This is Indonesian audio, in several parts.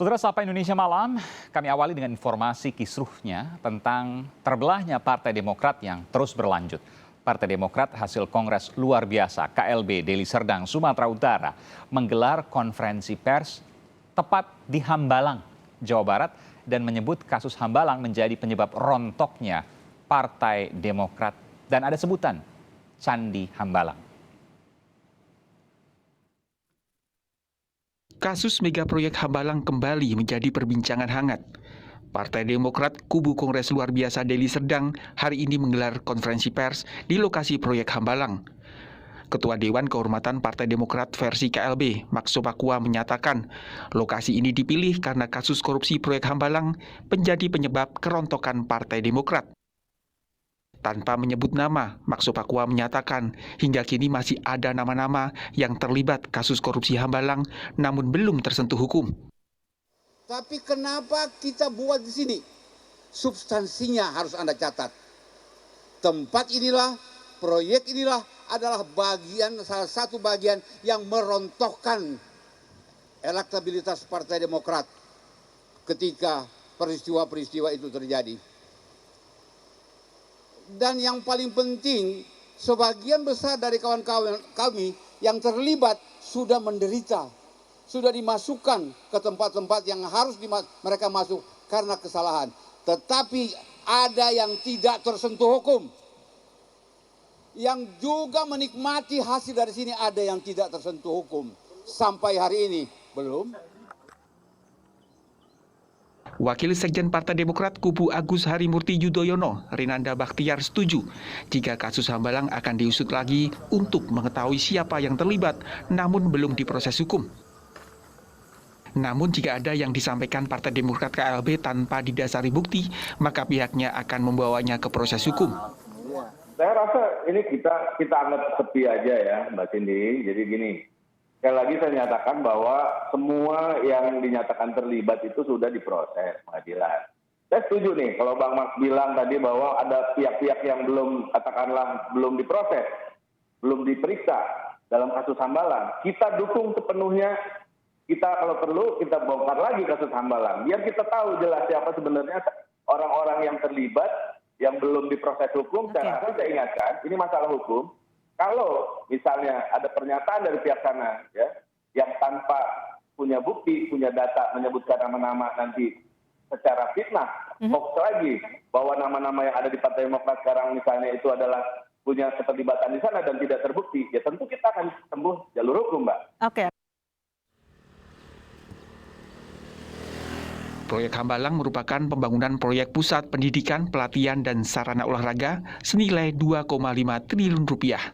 Saudara Sapa Indonesia Malam, kami awali dengan informasi kisruhnya tentang terbelahnya Partai Demokrat yang terus berlanjut. Partai Demokrat hasil Kongres luar biasa KLB Deli Serdang, Sumatera Utara menggelar konferensi pers tepat di Hambalang, Jawa Barat dan menyebut kasus Hambalang menjadi penyebab rontoknya Partai Demokrat dan ada sebutan Candi Hambalang. Kasus megaproyek Hambalang kembali menjadi perbincangan hangat. Partai Demokrat kubu Kongres luar biasa Deli Serdang hari ini menggelar konferensi pers di lokasi proyek Hambalang. Ketua Dewan Kehormatan Partai Demokrat versi KLB, Max Sopakua menyatakan lokasi ini dipilih karena kasus korupsi proyek Hambalang menjadi penyebab kerontokan Partai Demokrat. Tanpa menyebut nama, Max Sopakua menyatakan hingga kini masih ada nama-nama yang terlibat kasus korupsi Hambalang namun belum tersentuh hukum. Tapi kenapa kita buat di sini? Substansinya harus Anda catat. Tempat inilah, proyek inilah adalah salah satu bagian yang merontokkan elektabilitas Partai Demokrat ketika peristiwa-peristiwa itu terjadi. Dan yang paling penting, sebagian besar dari kawan-kawan kami yang terlibat sudah menderita, sudah dimasukkan ke tempat-tempat yang harus mereka masuk karena kesalahan. Tetapi ada yang tidak tersentuh hukum. Yang juga menikmati hasil dari sini ada yang tidak tersentuh hukum. Sampai hari ini belum. Wakil Sekjen Partai Demokrat kubu Agus Harimurti Yudhoyono, Rinanda Bakhtiar setuju jika kasus Hambalang akan diusut lagi untuk mengetahui siapa yang terlibat namun belum diproses hukum. Namun jika ada yang disampaikan Partai Demokrat KLB tanpa didasari bukti, maka pihaknya akan membawanya ke proses hukum. Saya rasa ini kita anggap sepi aja ya Mbak Cindy. Jadi gini, sekali lagi saya nyatakan bahwa semua yang dinyatakan terlibat itu sudah diproses pengadilan. Saya setuju nih kalau Bang Max bilang tadi bahwa ada pihak-pihak yang belum diproses, belum diperiksa dalam kasus Hambalang. Kita dukung sepenuhnya. Kita kalau perlu kita bongkar lagi kasus Hambalang. Biar kita tahu jelas siapa sebenarnya orang-orang yang terlibat yang belum diproses hukum. Saya ingatkan ini masalah hukum. Kalau misalnya ada pernyataan dari pihak sana ya yang tanpa punya bukti, punya data menyebutkan nama-nama nanti secara fitnah, hoax lagi bahwa nama-nama yang ada di Partai Demokrat sekarang misalnya itu adalah punya keterlibatan di sana dan tidak terbukti, ya tentu kita akan tempuh jalur hukum, Mbak. Oke. Proyek Hambalang merupakan pembangunan proyek pusat pendidikan, pelatihan, dan sarana olahraga senilai 2,5 triliun rupiah.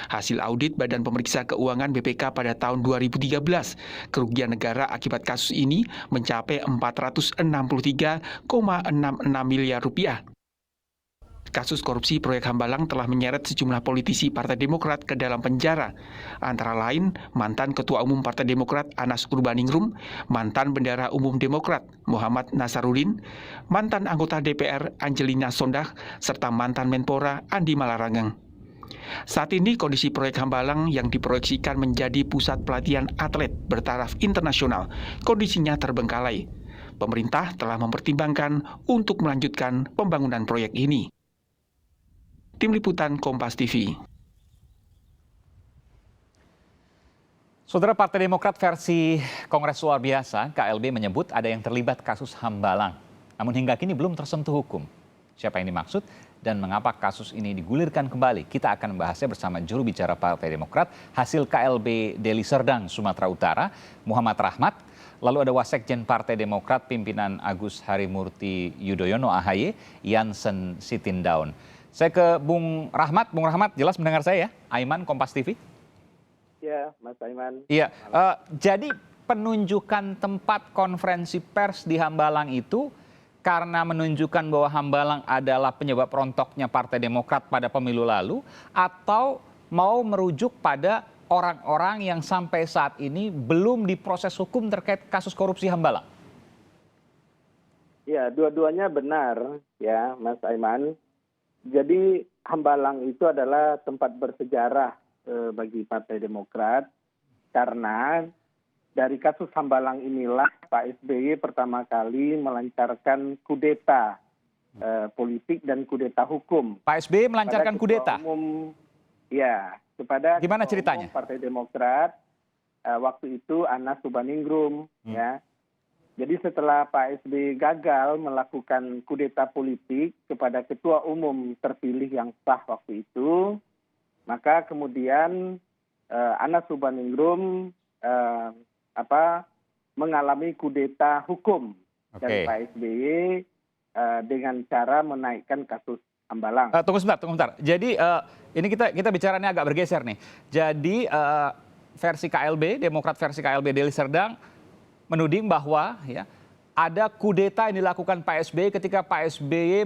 Hasil audit Badan Pemeriksa Keuangan BPK pada tahun 2013, kerugian negara akibat kasus ini mencapai 463,66 miliar rupiah. Kasus korupsi proyek Hambalang telah menyeret sejumlah politisi Partai Demokrat ke dalam penjara, antara lain mantan Ketua Umum Partai Demokrat Anas Urbaningrum, mantan Bendahara Umum Demokrat Muhammad Nasarudin, mantan anggota DPR Angelina Sondah, serta mantan Menpora Andi Malarangeng. Saat ini kondisi proyek Hambalang yang diproyeksikan menjadi pusat pelatihan atlet bertaraf internasional, kondisinya terbengkalai. Pemerintah telah mempertimbangkan untuk melanjutkan pembangunan proyek ini. Tim Liputan Kompas TV. Saudara Partai Demokrat versi Kongres luar biasa, KLB menyebut ada yang terlibat kasus Hambalang. Namun hingga kini belum tersentuh hukum. Siapa yang dimaksud dan mengapa kasus ini digulirkan kembali? Kita akan membahasnya bersama juru bicara Partai Demokrat, hasil KLB Deli Serdang, Sumatera Utara, Muhammad Rahmat. Lalu ada Wasekjen Partai Demokrat, pimpinan Agus Harimurti Yudhoyono AHY, Jansen Sitindaun. Saya ke Bung Rahmat. Bung Rahmat, jelas mendengar saya ya? Aiman, Kompas TV. Ya, Mas Aiman. Iya, jadi penunjukan tempat konferensi pers di Hambalang itu karena menunjukkan bahwa Hambalang adalah penyebab rontoknya Partai Demokrat pada pemilu lalu, atau mau merujuk pada orang-orang yang sampai saat ini belum diproses hukum terkait kasus korupsi Hambalang? Ya, dua-duanya benar ya, Mas Aiman. Jadi Hambalang itu adalah tempat bersejarah bagi Partai Demokrat karena dari kasus Hambalang inilah Pak SBY pertama kali melancarkan kudeta politik dan kudeta hukum. Pak SBY melancarkan kudeta? Ya, kepada Gimana Ketua ceritanya? Umum Partai Demokrat, waktu itu Anas Urbaningrum. Ya. Jadi setelah Pak SBY gagal melakukan kudeta politik kepada Ketua Umum terpilih yang sah waktu itu, maka kemudian Anas Urbaningrum mengalami kudeta hukum dari Pak SBY dengan cara menaikkan kasus Hambalang. Tunggu sebentar. Jadi ini kita bicaranya agak bergeser nih. Jadi versi KLB, Demokrat versi KLB Deli Serdang menuding bahwa ya ada kudeta yang dilakukan Pak SBY ketika Pak SBY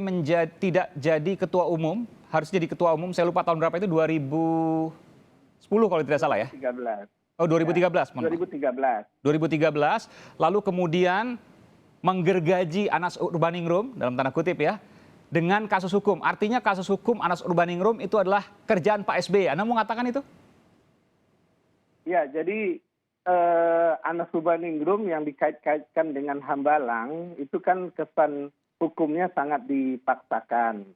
tidak jadi ketua umum, harus jadi ketua umum. Saya lupa tahun berapa itu, 2010 kalau tidak salah ya. 2013. Oh 2013. 2013. Lalu kemudian menggergaji Anas Urbaningrum dalam tanda kutip ya dengan kasus hukum. Artinya kasus hukum Anas Urbaningrum itu adalah kerjaan Pak SBY. Anda mau mengatakan itu? Ya, jadi Anas Urbaningrum yang dikait-kaitkan dengan Hambalang itu kan kesan hukumnya sangat dipaksakan.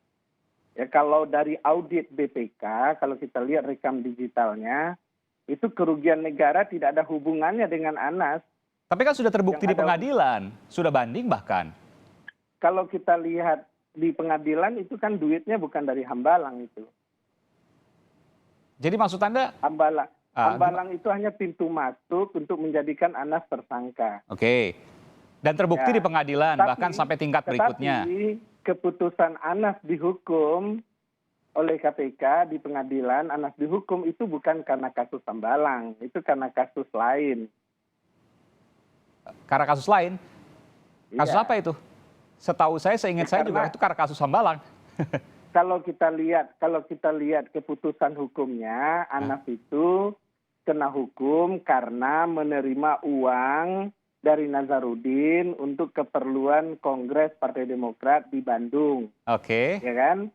Ya, kalau dari audit BPK, kalau kita lihat rekam digitalnya, itu kerugian negara tidak ada hubungannya dengan Anas. Tapi kan sudah terbukti di pengadilan, sudah banding bahkan. Kalau kita lihat di pengadilan itu kan duitnya bukan dari Hambalang itu. Jadi maksud Anda? Hambalang itu hanya pintu masuk untuk menjadikan Anas tersangka. Oke. Dan terbukti di pengadilan, bahkan sampai tingkat berikutnya. Tetapi keputusan Anas dihukum oleh KPK di pengadilan, Anas dihukum itu bukan karena kasus Hambalang, itu karena kasus lain. Karena kasus lain? Kasus apa itu? Setahu saya, seingat saya juga itu karena kasus Hambalang. Kalau kita lihat keputusan hukumnya, Anas itu kena hukum karena menerima uang dari Nazarudin untuk keperluan Kongres Partai Demokrat di Bandung. Oke. Ya kan?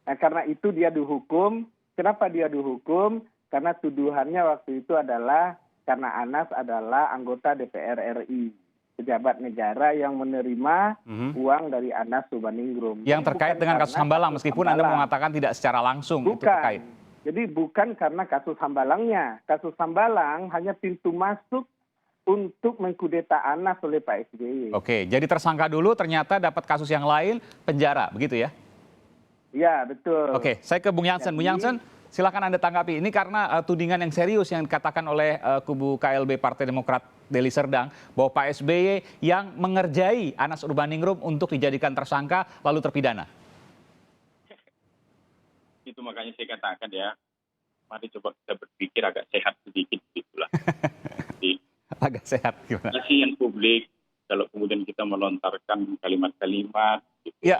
Nah, karena itu dia dihukum. Kenapa dia dihukum? Karena tuduhannya waktu itu adalah karena Anas adalah anggota DPR RI, pejabat negara yang menerima uang dari Anas Urbaningrum. Yang terkait dengan kasus Hambalang, meskipun Anda mengatakan tidak secara langsung itu terkait. Jadi bukan karena kasus Hambalangnya. Kasus Hambalang hanya pintu masuk untuk mengkudeta Anas oleh Pak SBY. Oke, jadi tersangka dulu, ternyata dapat kasus yang lain, penjara, begitu ya? Ya, betul. Oke, saya ke Bung Jansen. Bung Jansen, silakan Anda tanggapi. Ini karena tudingan yang serius yang dikatakan oleh kubu KLB Partai Demokrat Deli Serdang, bahwa Pak SBY yang mengerjai Anas Urbaningrum untuk dijadikan tersangka lalu terpidana. Itu makanya saya katakan ya, mari coba kita berpikir agak sehat sedikit gitulah. Agak sehat gimana? Kasihan publik kalau kemudian kita melontarkan kalimat-kalimat. Gitu. Ya,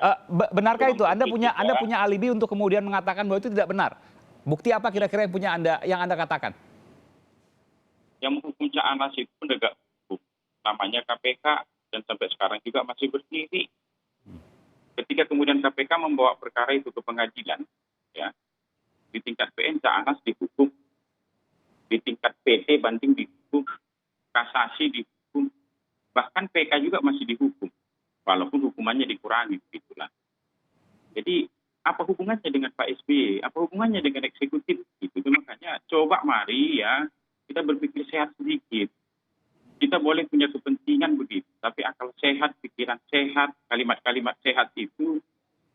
benarkah itu? Anda punya alibi untuk kemudian mengatakan bahwa itu tidak benar. Bukti apa kira-kira yang Anda katakan? Yang menghukum Cak Anas itu penegak hukum, namanya KPK, dan sampai sekarang juga masih berdiri. Ketika kemudian KPK membawa perkara itu ke pengadilan, ya, di tingkat PN Cak Anas dihukum, di tingkat PT banding dihukum, kasasi dihukum, bahkan PK juga masih dihukum, walaupun hukumannya dikurangi, begitulah. Jadi apa hubungannya dengan Pak SBY? Apa hubungannya dengan eksekutif? Gitu. Makanya coba mari ya kita berpikir sehat sedikit. Kita boleh punya kepentingan begitu, tapi akal sehat, pikiran sehat, kalimat-kalimat sehat itu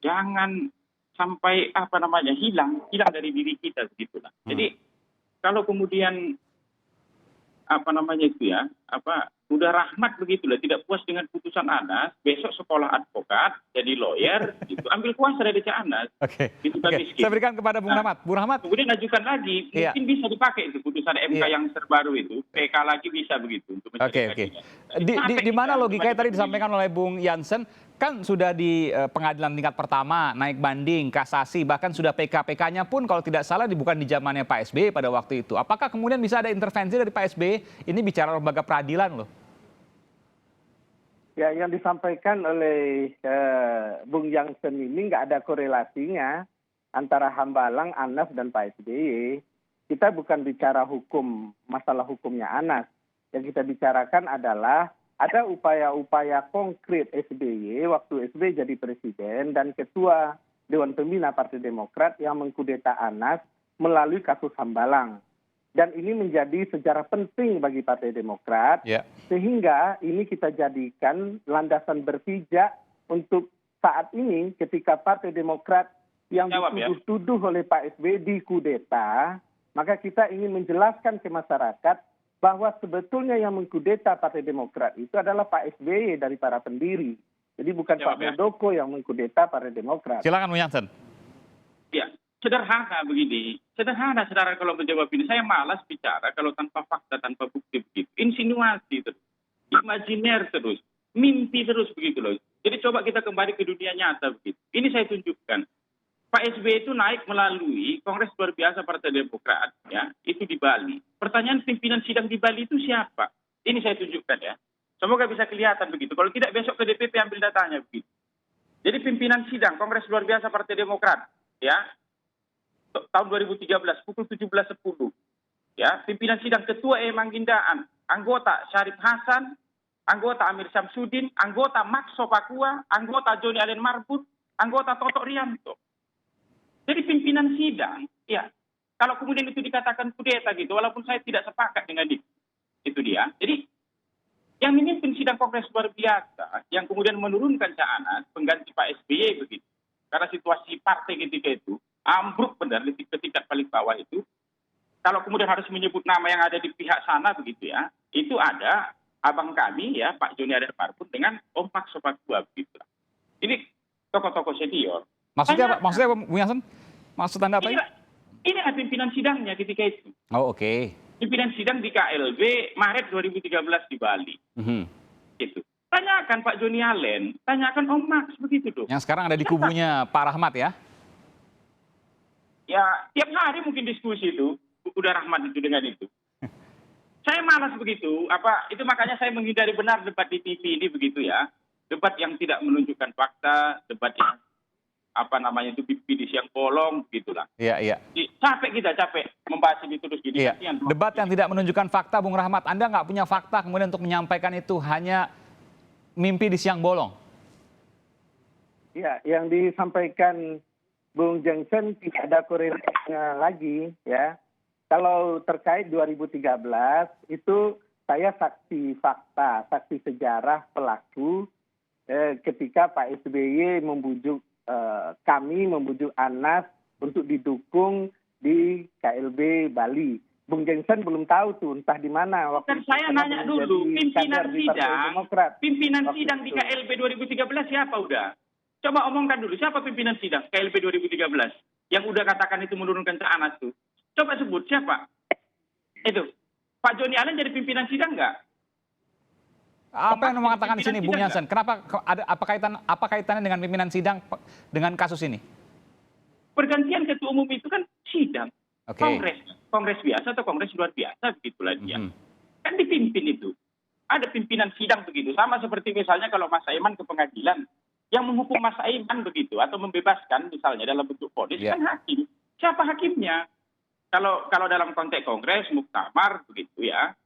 jangan sampai hilang dari diri kita begitulah. Jadi kalau kemudian udah rahmat begitulah, tidak puas dengan putusan Anas, besok sekolah advokat, jadi lawyer, gitu, ambil kuasa dari Cak Anas. Oke. Gitu, Saya berikan kepada Bung Rahmat. Bung Rahmat. Kemudian ajukan lagi, mungkin bisa dipakai itu putusan MK yang terbaru itu, PK lagi bisa begitu untuk mencari keadilan. Di mana logikanya tadi disampaikan oleh Bung Jansen, kan sudah di pengadilan tingkat pertama, naik banding, kasasi, bahkan sudah PK-PK-nya pun kalau tidak salah bukan di zamannya Pak SBY pada waktu itu. Apakah kemudian bisa ada intervensi dari Pak SBY? Ini bicara lembaga peradilan loh. Ya, yang disampaikan oleh Bung Jansen ini nggak ada korelasinya antara Hambalang, Anas, dan Pak SBY. Kita bukan bicara hukum, masalah hukumnya Anas. Yang kita bicarakan adalah ada upaya-upaya konkret SBY waktu SBY jadi presiden dan ketua Dewan Pembina Partai Demokrat yang mengkudeta Anas melalui kasus Hambalang. Dan ini menjadi sejarah penting bagi Partai Demokrat, sehingga ini kita jadikan landasan berpijak untuk saat ini ketika Partai Demokrat yang dituduh-tuduh oleh Pak SBY dikudeta, maka kita ingin menjelaskan ke masyarakat bahwa sebetulnya yang mengkudeta Partai Demokrat itu adalah Pak SBY dari para pendiri. Jadi bukan Pak Muldoko yang mengkudeta Partai Demokrat. Silakan Bung Jansen. Ya, sederhana begini. Sederhana, saudara, kalau menjawab ini. Saya malas bicara kalau tanpa fakta, tanpa bukti begitu. Insinuasi terus. Imajiner terus. Mimpi terus begitu loh. Jadi coba kita kembali ke dunia nyata begitu. Ini saya tunjukkan. Pak SBY itu naik melalui Kongres Luar Biasa Partai Demokrat, ya, itu di Bali. Pertanyaan pimpinan sidang di Bali itu siapa? Ini saya tunjukkan ya. Semoga bisa kelihatan begitu. Kalau tidak besok ke DPP ambil datanya begitu. Jadi pimpinan sidang Kongres Luar Biasa Partai Demokrat, ya, tahun 2013 pukul 17.10. Ya, pimpinan sidang Ketua Manggindaan, anggota Syarif Hasan, anggota Amir Syamsuddin, anggota Maxo Pakua, anggota Joni Allen Marbut, anggota Toto Rianto. Jadi pimpinan sidang, ya, kalau kemudian itu dikatakan kudeta gitu, walaupun saya tidak sepakat dengan itu dia. Jadi yang memimpin sidang Kongres Luar Biasa, yang kemudian menurunkan Cak Anas, pengganti Pak SBY begitu. Karena situasi partai ketika itu, ambruk benar di tingkat paling bawah itu. Kalau kemudian harus menyebut nama yang ada di pihak sana begitu ya, itu ada abang kami ya, Pak Joni Allen Marbut dengan Om Maxo Pakua begitu. Ini tokoh-tokoh senior. Maksudnya apa? Maksudnya Bung Jansen? Maksud Anda apa? Ini adalah pimpinan sidangnya ketika itu. Oh, oke. Pimpinan sidang di KLB Maret 2013 di Bali. Itu. Tanyakan Pak Joni Allen, tanyakan Om Max begitu tuh. Yang sekarang ada di kubunya Pak Rahmat ya? Ya, tiap hari mungkin diskusi itu, udah Rahmat itu dengan itu. Saya malas begitu, itu makanya saya menghindari benar debat di TV ini begitu ya. Debat yang tidak menunjukkan fakta, debat yang itu pipi di siang bolong gitulah. Iya. Capek membahas ini terus gini. Iya. Debat yang tidak menunjukkan fakta, Bung Rahmat. Anda nggak punya fakta kemudian untuk menyampaikan itu, hanya mimpi di siang bolong. Ya, yang disampaikan Bung Jansen tidak ada korelasinya lagi ya. Kalau terkait 2013 itu saya saksi fakta, saksi sejarah pelaku ketika Pak SBY kami membujuk Anas untuk didukung di KLB Bali. Bung Jansen belum tahu tuh entah di mana waktu. Dan saya nanya dulu, pimpinan sidang di KLB 2013 siapa udah? Coba omongkan dulu, siapa pimpinan sidang KLB 2013 yang udah katakan itu menurunkan Cak Anas tuh? Coba sebut siapa? Itu Pak Joni Allen jadi pimpinan sidang nggak? Apa yang mengatakan di sini, Bung Jansen? Kenapa apa kaitannya dengan pimpinan sidang dengan kasus ini? Pergantian ketua umum itu kan sidang, okay. Kongres biasa atau Kongres Luar Biasa begitulah dia. Kan dipimpin itu. Ada pimpinan sidang begitu. Sama seperti misalnya kalau Mas Saiman ke pengadilan, yang menghukum Mas Saiman begitu atau membebaskan misalnya dalam bentuk vonis kan hakim. Siapa hakimnya? Kalau dalam konteks Kongres, muktamar begitu ya.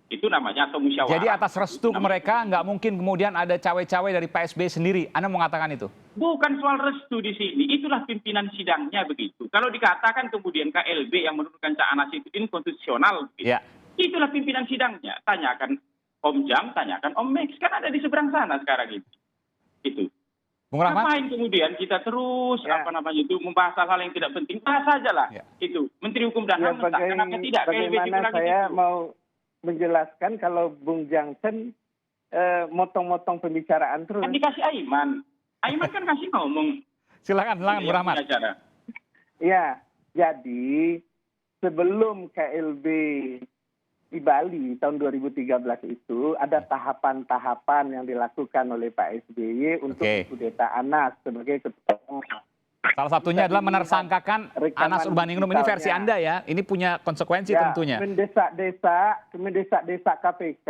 Itu namanya atau musyawarah. Jadi atas restu mereka nggak mungkin kemudian ada cawe-cawe dari Pak SBY sendiri. Anda mengatakan itu? Bukan soal restu di sini. Itulah pimpinan sidangnya begitu. Kalau dikatakan kemudian KLB yang menurunkan Cak Anas itu inkonstitusional, gitu. Itulah pimpinan sidangnya. Tanyakan Om Jam, tanyakan Om Max. Kan ada di seberang sana sekarang itu. Itu. Bung Rahmat? Ngapain kemudian kita terus membahas hal-hal yang tidak penting? Bahas saja lah. Itu. Menteri Hukum dan HAM kenapa tidak KLB bagaimana saya mau menjelaskan kalau Bung Jansen motong-motong pembicaraan terus. Kan dikasih Aiman. Aiman kan kasih ngomong. Silakan Bung Rahmat. Ya, jadi sebelum KLB di Bali tahun 2013 itu ada tahapan-tahapan yang dilakukan oleh Pak SBY untuk kudeta Anas sebagai ketua umum. Salah satunya adalah menersangkakan Anas Urbaningrum. Ini versi Anda ya, ini punya konsekuensi tentunya. Mendesak KPK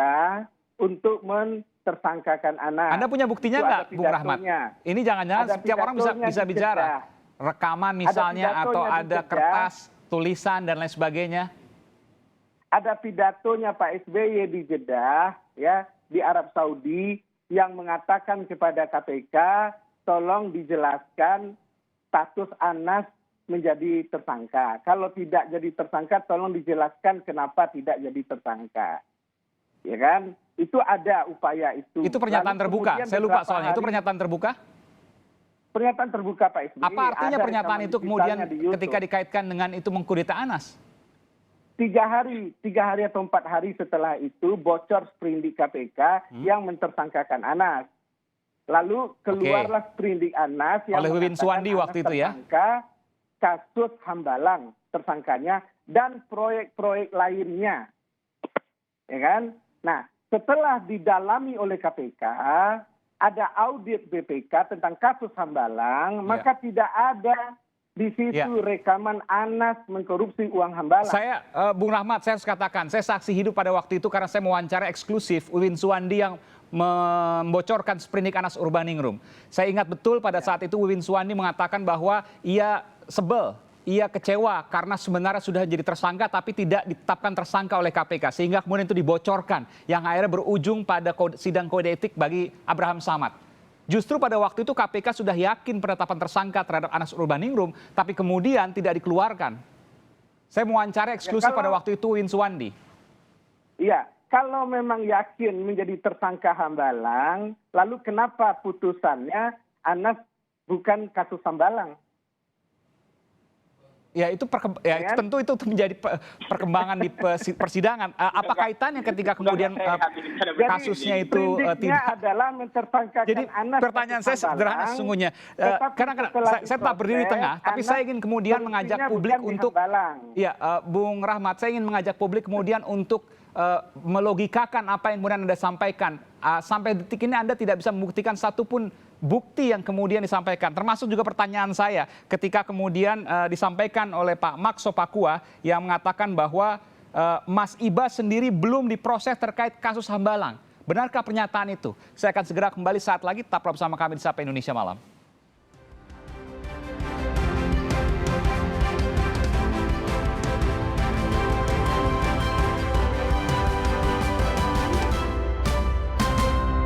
untuk mentersangkakan Anas. Anda punya buktinya nggak, Bung Rahmat? Ini jangan-jangan setiap orang bisa bicara. Rekaman misalnya atau ada kertas, tulisan dan lain sebagainya. ada pidatonya Pak SBY di Jeddah, ya, di Arab Saudi, yang mengatakan kepada KPK, tolong dijelaskan status Anas menjadi tersangka. Kalau tidak jadi tersangka, tolong dijelaskan kenapa tidak jadi tersangka. Ya kan? Itu ada upaya itu. Itu pernyataan terbuka. Saya lupa soalnya. Itu pernyataan terbuka? Pernyataan terbuka Pak SBY. Apa artinya pernyataan itu kemudian ketika dikaitkan dengan itu mengkudeta Anas? 3 hari atau 4 hari setelah itu bocor sprindik KPK yang mentersangkakan Anas. Lalu keluarlah sprindik Anas yang oleh Wiwin Suwandi waktu itu ya. Kasus Hambalang tersangkanya dan proyek-proyek lainnya. Ya kan? Nah, setelah didalami oleh KPK, ada audit BPK tentang kasus Hambalang, maka tidak ada di situ rekaman Anas mengkorupsi uang Hambalang. Saya, Bung Rahmat, saya harus katakan, saya saksi hidup pada waktu itu karena saya mewawancara eksklusif Wiwin Suwandi yang membocorkan sprindik Anas Urbaningrum. Saya ingat betul pada saat itu Wiwin Suwandi mengatakan bahwa ia sebel, ia kecewa karena sebenarnya sudah jadi tersangka tapi tidak ditetapkan tersangka oleh KPK. Sehingga kemudian itu dibocorkan yang akhirnya berujung pada sidang kode etik bagi Abraham Samad. Justru pada waktu itu KPK sudah yakin penetapan tersangka terhadap Anas Urbaningrum, tapi kemudian tidak dikeluarkan. Saya mewawancara eksklusif pada waktu itu Wiwin Suwandi. Iya, kalau memang yakin menjadi tersangka Hambalang, lalu kenapa putusannya Anas bukan kasus Hambalang? Ya itu tentu itu menjadi perkembangan di persidangan. Apa kaitannya ketika kemudian kasusnya itu tidak adalah mentersangkakan Jadi Anas? Pertanyaan saya sederhana sesungguhnya. Karena saya tetap berdiri di tengah, tapi saya ingin kemudian mengajak publik untuk, ya Bung Rahmat, saya ingin mengajak publik kemudian untuk melogikakan apa yang kemudian Anda sampaikan. Sampai detik ini Anda tidak bisa membuktikan satupun bukti yang kemudian disampaikan. Termasuk juga pertanyaan saya ketika kemudian disampaikan oleh Pak Makso Pakua yang mengatakan bahwa Mas Iba sendiri belum diproses terkait kasus Hambalang. Benarkah pernyataan itu? Saya akan segera kembali saat lagi. Tetap bersama kami di Sapa Indonesia Malam.